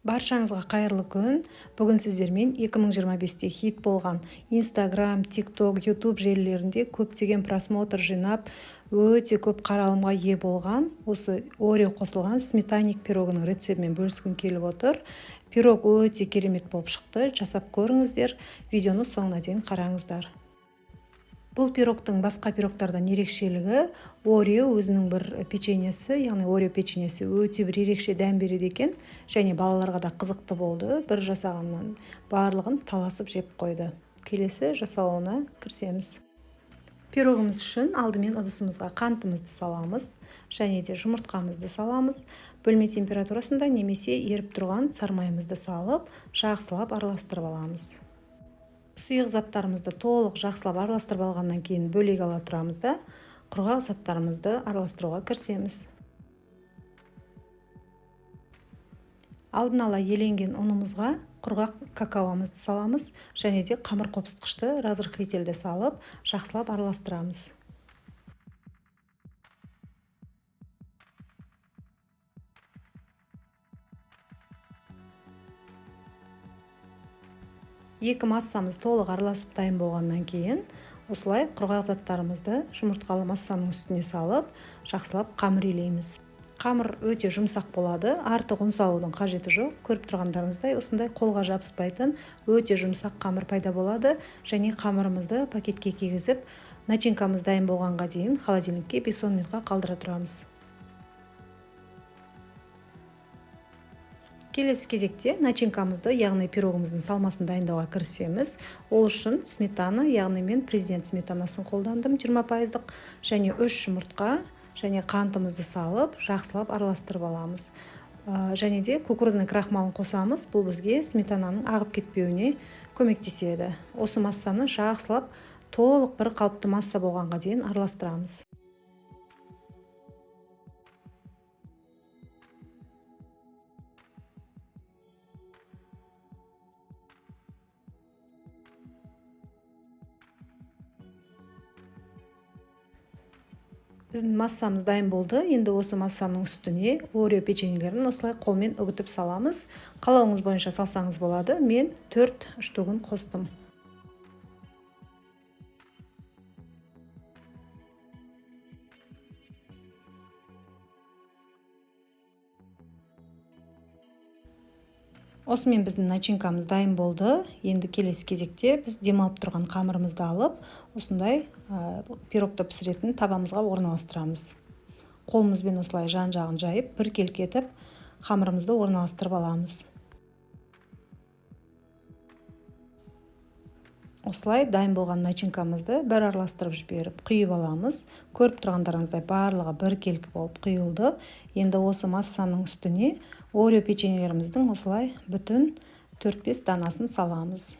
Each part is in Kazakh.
Баршаңызға қайырлы күн. Бүгін сіздермен 2025-те хит болған Instagram, TikTok, YouTube желілерінде көптеген просмотр жинап, өте көп қаралымға ие болған осы Орео қосылған сметанник пирогының рецептімен бөліскім келіп отыр. Пирог өте керемет болып шықты. Жасап көріңіздер. Видеоны соңына дейін қараңыздар. Бұл пирогтың басқа пирогтардан ерекшелігі Орео өзінің бір печеньесі, яғни Орео печеньесі өте бір ерекше дәм береді екен, және балаларға да қызықты болды. Бір жасағаннан барлығын таласып жеп қойды. Келесі жасалуына кірісеміз. Пирогымыз үшін алдымен ыдысымызға қантымызды саламыз, және де жұмыртқамызды саламыз. Бөлме температурасында немесе еріп тұрған сармайымызды салып, жақсылап араластырып аламыз. Сұйық заттарымызды толық жақсылап араластырып алғаннан кейін бөлек ала тұрамыз да, құрғақ заттарымызды араластыруға кірісеміз. Алдын ала еленген ұнымызға құрғақ какаомызды саламыз, және де қамыр қопсытқышты разрыхлительді салып, жақсылап араластырамыз. Екі массамыз толық араласып дайын болғаннан кейін, осылай құрғақ заттарымызды жұмыртқалы массаның үстіне салып, жақсылап қамыр илейміз. Қамыр өте жұмсақ болады, артық ұн салудың қажеті жоқ. Көріп тұрғандарыңыздай, осындай қолға жабыспайтын өте жұмсақ қамыр пайда болады, және қамырымызды пакетке кигізіп, начинкамыз дайын болғанға дейін холодильникке 5-10 минутқа қалдыра тұрамыз. Келесі кезекте начинкамызды, яғни пирогымыздың салмасын дайындауға кірісеміз. Ол үшін сметана, яғни мен президент сметанасын қолдандым 20%, және 3 жұмыртқа және қантымызды салып, жақсылап араластырып аламыз. Және де кукурузный крахмалын қосамыз. Бұл бізге сметананың ағып кетпеуіне көмектеседі. Осы массаны жақсылап толық бір қалыпты масса болғанға дейін араластырамыз. Біздің массамыз дайын болды. Енді осы массаның үстіне Орео печеньелерін осылай қолмен үгітіп саламыз. Қалауыңыз бойынша салсаңыз болады. Мен 4 штугын қостым. Осымен біздің начинкамыз дайын болды. Енді келесі кезекте біз демалып тұрған қамырымызды алып, осындай пирогты пісіретін табамызға орналастырамыз. Қолымызбен осылай жан-жағын жайып, біркелкі етіп, қамырымызды орналастырып аламыз. Осылай дайын болған начинкамызды бір араластырып жіберіп, құйып аламыз. Көріп тұрғандарыңыздай барлығы біркелкі болып құйылды. Енді осы массаның үстіне Орео печеньелеріміздің осылай бүтін 4-5 данасын саламыз.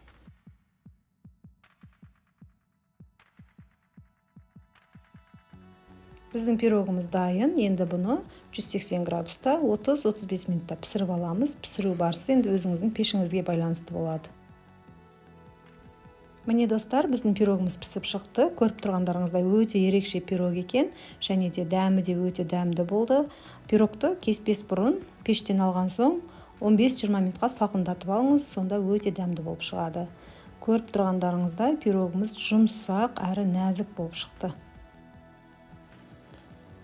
Біздің пирогымыз дайын. Енді бұны 180 градуста 30-35 минутта пісіріп аламыз. Пісіру барысы енді өзіңіздің пешіңізге байланысты болады. Міне достар, біздің пирогымыз пісіп шықты. Көріп тұрғандарыңыздай өте ерекше пирог екен, және де дәмі де өте дәмді болды. Пирогты кеспес бұрын пештен алған соң 15-20 минутқа салқындатып алыңыз, сонда өте дәмді болып шығады. Көріп тұрғандарыңыздай пирогымыз жұмсақ әрі нәзік болып шықты.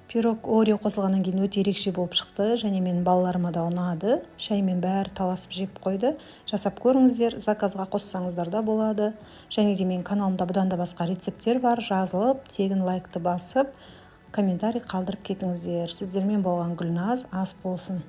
Пирог Орео қосылғаннан кейін өте ерекше болып шықты, және менің балаларыма да ұнады. Шаймен бәрі таласып жеп қойды. Жасап көріңіздер, заказға қоссаңыздар да болады. Және де менің каналымда бұдан да басқа рецепттер бар. Жазылып, тегін лайкты басып, комментарий қалдырып кетіңіздер. Сіздермен болған Гүлназ ас болсын.